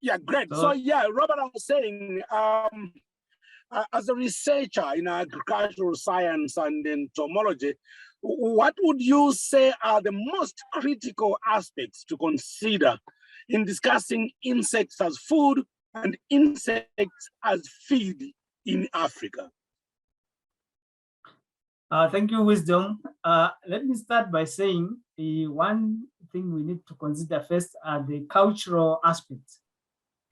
Yeah, great. So yeah, Robert, I was saying, as a researcher in agricultural science and entomology, what would you say are the most critical aspects to consider in discussing insects as food and insects as feed in Africa? Thank you, Wisdom. Let me start by saying one thing we need to consider first are the cultural aspects.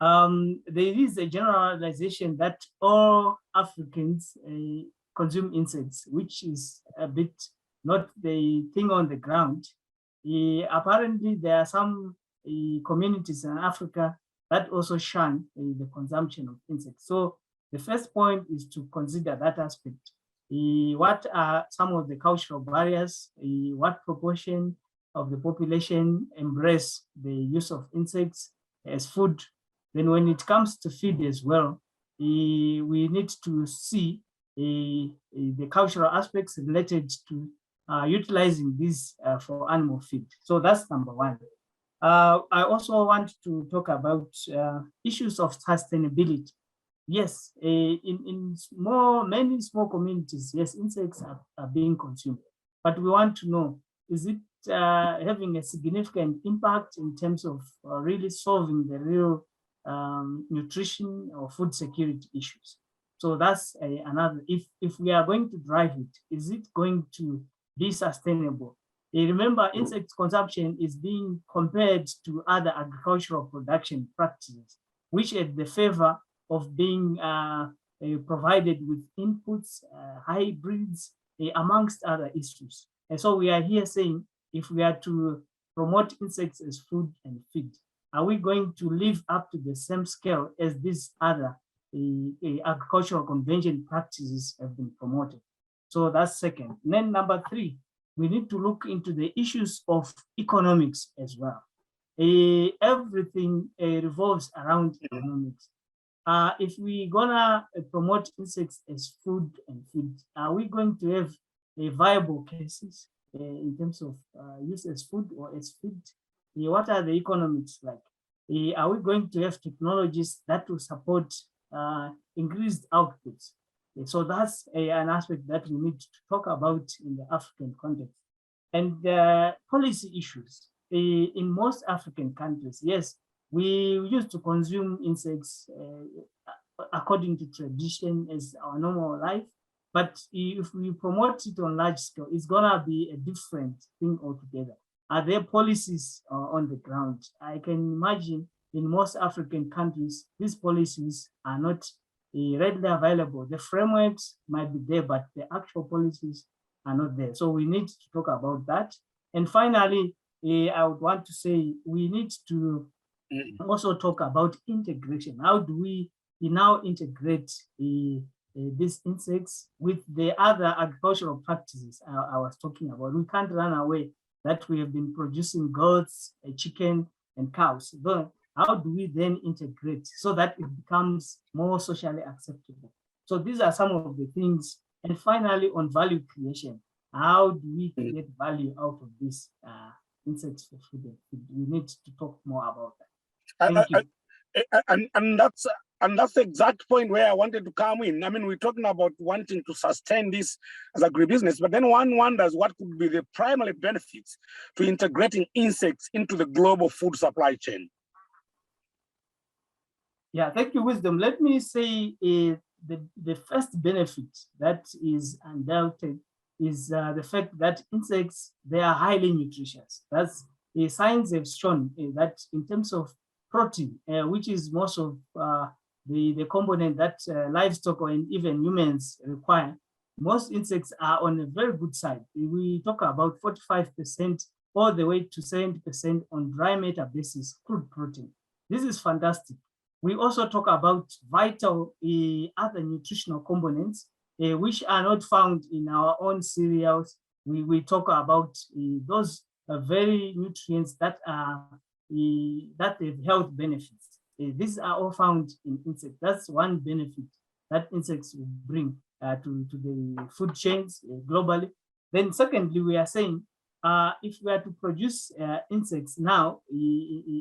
There is a generalization that all Africans consume insects, which is a bit not the thing on the ground. Apparently, there are some communities in Africa that also shun the consumption of insects. So the first point is to consider that aspect. What are some of the cultural barriers? What proportion of the population embrace the use of insects as food? Then when it comes to feed as well, we need to see the cultural aspects related to utilizing these for animal feed. So that's number one. I also want to talk about issues of sustainability. Yes, in many small communities, yes, insects are being consumed, but we want to know, is it having a significant impact in terms of really solving the real nutrition or food security issues? So that's another, if we are going to drive it, is it going to be sustainable? Remember, insect consumption is being compared to other agricultural production practices, which are the favor of being provided with inputs, hybrids, amongst other issues. And so we are here saying, if we are to promote insects as food and feed, are we going to live up to the same scale as these other agricultural convention practices have been promoted? So that's second. And then number three, we need to look into the issues of economics as well. Everything revolves around economics. If we're gonna promote insects as food and feed, are we going to have viable cases in terms of use as food or as feed? What are the economics like? Are we going to have technologies that will support increased outputs? So that's an aspect that we need to talk about in the African context. And policy issues. In most African countries, yes, we used to consume insects according to tradition as our normal life. But if we promote it on large scale, it's gonna be a different thing altogether. Are there policies on the ground? I can imagine in most African countries, these policies are not readily available. The frameworks might be there, but the actual policies are not there. So we need to talk about that. And finally, I would want to say we need to also talk about integration. How do we now integrate these insects with the other agricultural practices I was talking about? We can't run away that we have been producing goats, chicken, and cows. But how do we then integrate so that it becomes more socially acceptable? So these are some of the things. And finally, on value creation, how do we create value out of these insects for food? We need to talk more about that. Thank you. And that's the exact point where I wanted to come in. I mean, we're talking about wanting to sustain this as agribusiness, but then one wonders what could be the primary benefits to integrating insects into the global food supply chain. Yeah, thank you, Wisdom. Let me say the first benefit that is undoubted is the fact that insects, they are highly nutritious. That's science have shown that in terms of protein, which is most of the component that livestock or even humans require, most insects are on a very good side. We talk about 45% all the way to 70% on dry matter basis, crude protein. This is fantastic. We also talk about vital other nutritional components, which are not found in our own cereals. We talk about those very nutrients that are that have health benefits. These are all found in insects. That's one benefit that insects will bring to the food chains globally. Then secondly, we are saying if we are to produce insects now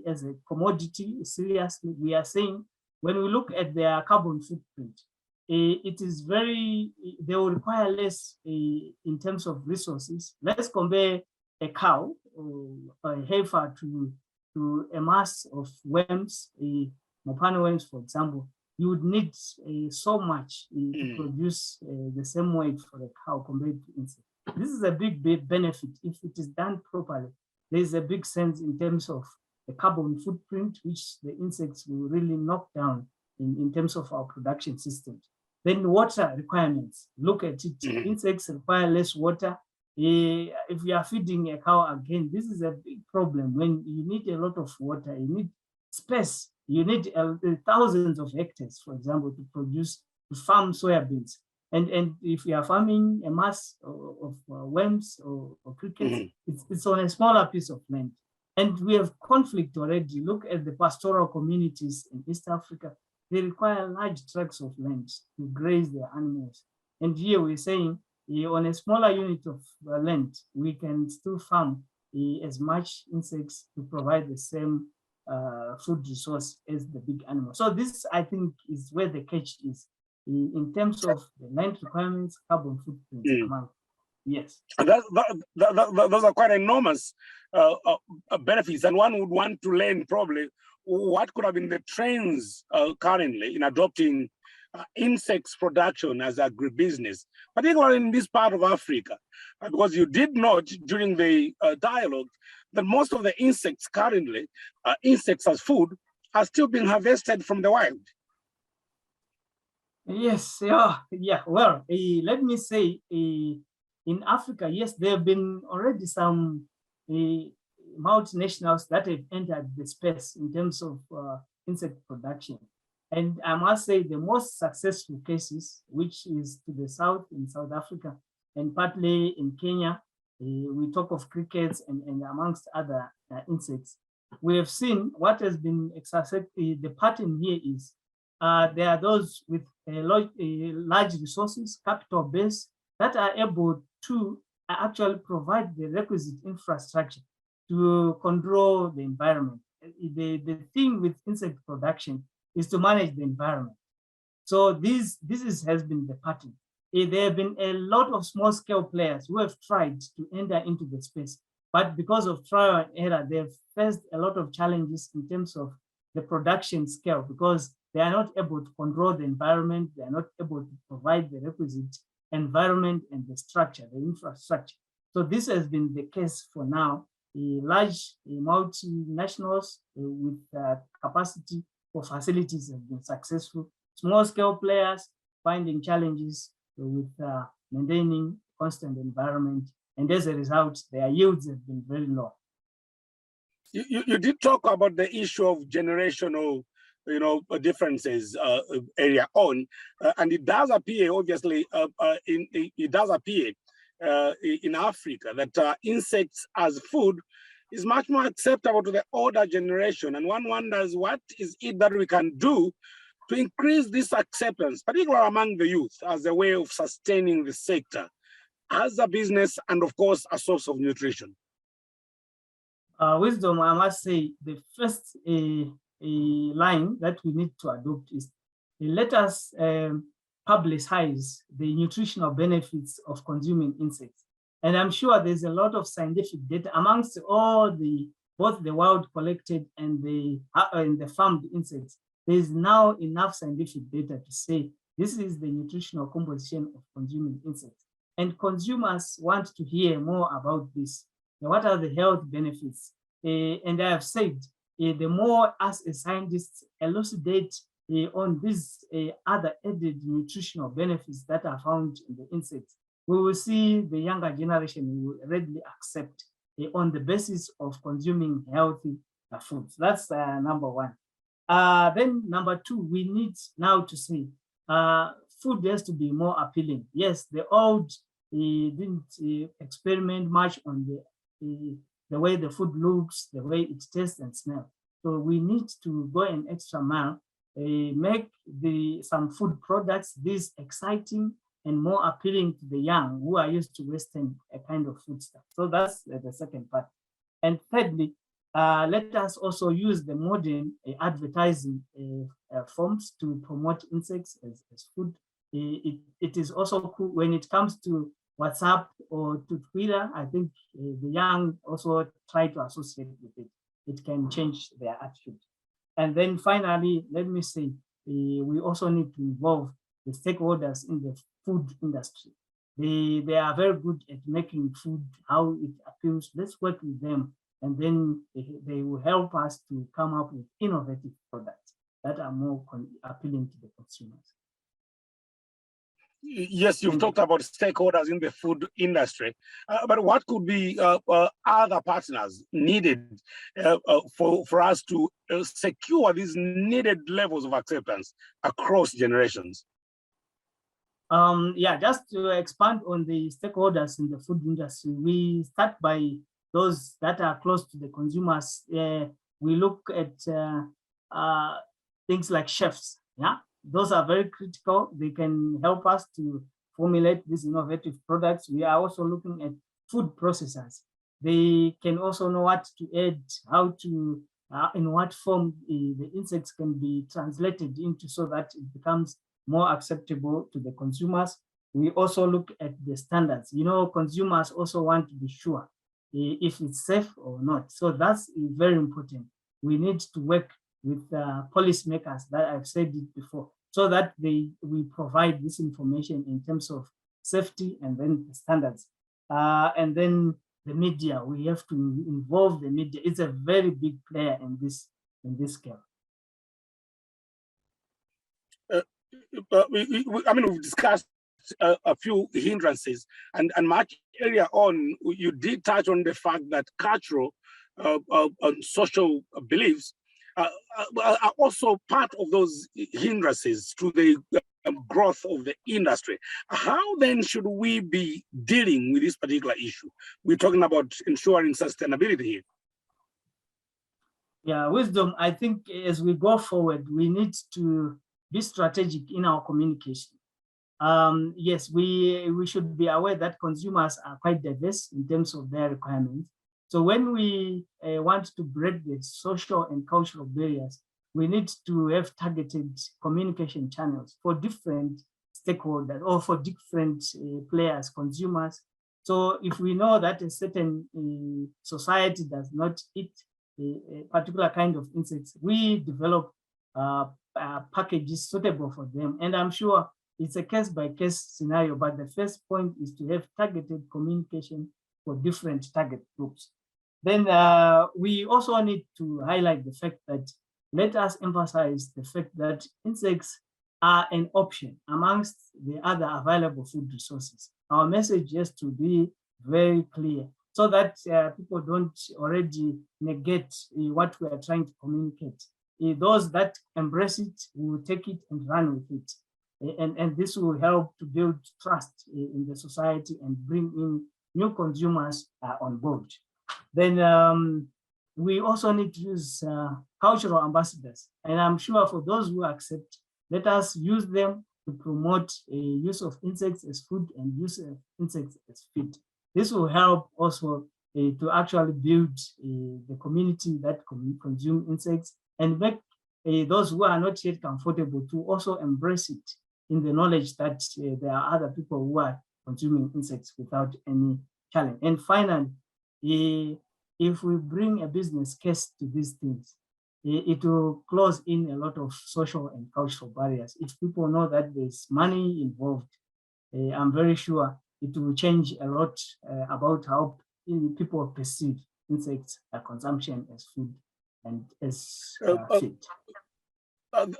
as a commodity, seriously, we are saying when we look at their carbon footprint, it is very, they will require less in terms of resources. Let's compare a cow or a heifer to a mass of worms, mopane worms, for example. You would need so much to produce the same weight for a cow compared to insects. This is a big benefit if it is done properly. There is a big sense in terms of the carbon footprint, which the insects will really knock down in terms of our production systems. Then water requirements, look at it. Insects require less water. If you are feeding a cow again, this is a big problem. When you need a lot of water, you need space, you need thousands of hectares, for example, to farm soybeans. And if you are farming a mass of worms or crickets, it's on a smaller piece of land. And we have conflict already. Look at the pastoral communities in East Africa. They require large tracts of land to graze their animals. And here we're saying on a smaller unit of land, we can still farm as much insects to provide the same food resource as the big animals. So this, I think, is where the catch is in terms of the land requirements, carbon footprint amount. Yes. Those are quite enormous benefits, and one would want to learn probably what could have been the trends currently in adopting insects production as agribusiness, particularly in this part of Africa, because you did note during the dialogue that most of the insects currently, insects as food, are still being harvested from the wild. Yes, yeah. Well, let me say, in Africa, yes, there have been already some multinationals that have entered the space in terms of insect production. And I must say the most successful cases, which is to the south in South Africa and partly in Kenya, we talk of crickets and amongst other insects. We have seen what has been exacerbated. The pattern here is there are those with large resources, capital base, that are able to actually provide the requisite infrastructure to control the environment. The thing with insect production is to manage the environment. So this has been the pattern. There have been a lot of small scale players who have tried to enter into the space, but because of trial and error, they've faced a lot of challenges in terms of the production scale, because they are not able to control the environment, they are not able to provide the requisite environment and the structure, the infrastructure. So this has been the case for now. Large multinationals with capacity for facilities have been successful. Small scale players finding challenges with maintaining constant environment, and as a result, their yields have been very low. You did talk about the issue of generational, differences earlier on, and it does appear, obviously, it does appear in Africa that insects as food is much more acceptable to the older generation, and one wonders what is it that we can do to increase this acceptance, particularly among the youth, as a way of sustaining the sector as a business and, of course, a source of nutrition. Wisdom, I must say, the first line that we need to adopt is let us publicize the nutritional benefits of consuming insects. And I'm sure there's a lot of scientific data amongst all both the wild collected and the farmed insects. There's now enough scientific data to say this is the nutritional composition of consuming insects. And consumers want to hear more about this. What are the health benefits? And I have said, the more us as scientists elucidate on these other added nutritional benefits that are found in the insects, we will see the younger generation will readily accept on the basis of consuming healthy foods. That's number one. Then number two, we need now to see food has to be more appealing. Yes, the old didn't experiment much on the way the food looks, the way it tastes and smells. So we need to go an extra mile, make some food products, these exciting, and more appealing to the young who are used to Western kind of food stuff. So that's the second part. And thirdly, let us also use the modern advertising forms to promote insects as food. It is also cool when it comes to WhatsApp or to Twitter. I think the young also try to associate with it. It can change their attitude. And then finally, let me say, we also need to involve the stakeholders in the food industry. They are very good at making food, how it appeals. Let's work with them, and then they will help us to come up with innovative products that are more appealing to the consumers. Yes, you've talked about stakeholders in the food industry, but what could be other partners needed for us to secure these needed levels of acceptance across generations? Yeah, just to expand on the stakeholders in the food industry, we start by those that are close to the consumers. We look at things like chefs. Yeah, those are very critical. They can help us to formulate these innovative products. We are also looking at food processors. They can also know what to add, how to, in what form the insects can be translated into so that it becomes more acceptable to the consumers. We also look at the standards. You know, consumers also want to be sure if it's safe or not. So that's very important. We need to work with policymakers, that I've said it before, so that we provide this information in terms of safety and then the standards. And then the media, we have to involve the media. It's a very big player in this scale. I mean, we've discussed a few hindrances, and much earlier on, you did touch on the fact that cultural and social beliefs are also part of those hindrances to the growth of the industry. How then should we be dealing with this particular issue? We're talking about ensuring sustainability here. Yeah, Wisdom, I think as we go forward, we need to be strategic in our communication. Yes, we should be aware that consumers are quite diverse in terms of their requirements. So when we want to break the social and cultural barriers, we need to have targeted communication channels for different stakeholders or for different players, consumers. So if we know that a certain society does not eat a particular kind of insects, we develop packages suitable for them. And I'm sure it's a case-by-case scenario, but the first point is to have targeted communication for different target groups. Then we also need to highlight the fact that let us emphasize the fact that insects are an option amongst the other available food resources. Our message has to be very clear so that people don't already negate what we are trying to communicate. Those that embrace it will take it and run with it. And this will help to build trust in the society and bring in new consumers on board. Then we also need to use cultural ambassadors. And I'm sure for those who accept, let us use them to promote use of insects as food and use of insects as feed. This will help also to actually build the community that consume insects and make those who are not yet comfortable to also embrace it in the knowledge that there are other people who are consuming insects without any challenge. And finally, if we bring a business case to these things, it will close in a lot of social and cultural barriers. If people know that there's money involved, I'm very sure it will change a lot about how people perceive insects consumption as food and as feed.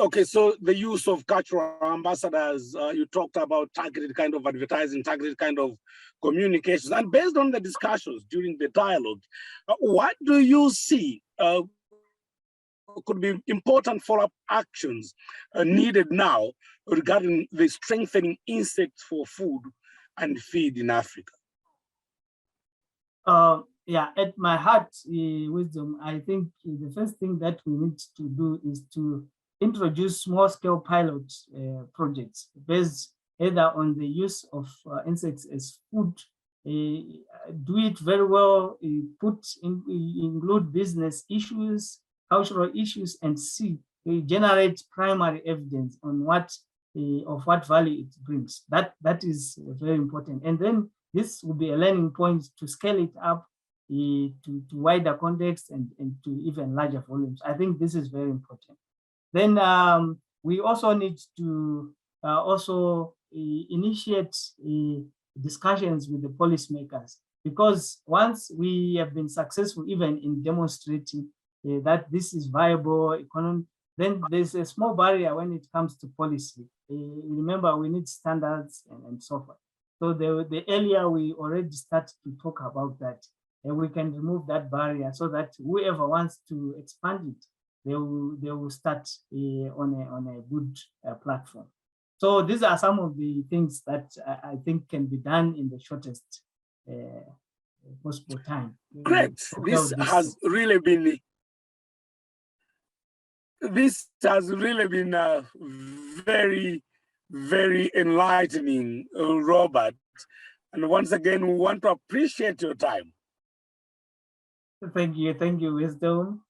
Okay, so the use of cultural ambassadors, you talked about targeted kind of advertising, targeted kind of communications, and based on the discussions during the dialogue, what do you see could be important follow-up actions needed now regarding the strengthening insects for food and feed in Africa? Yeah, at my heart, Wisdom, I think the first thing that we need to do is to introduce small-scale pilot projects based either on the use of insects as food, do it very well, include business issues, cultural issues, and see, generate primary evidence on what of what value it brings. That is very important. And then this will be a learning point to scale it up to wider context and to even larger volumes. I think this is very important. Then we also need to also initiate discussions with the policymakers, because once we have been successful even in demonstrating that this is viable economy, then there's a small barrier when it comes to policy. Remember, we need standards and so forth. So the earlier we already start to talk about that, we can remove that barrier so that whoever wants to expand it, they will start on a good platform. So these are some of the things that I think can be done in the shortest possible time. Great. This has really been very, very enlightening, Robert. And once again, we want to appreciate your time. Thank you, Wisdom.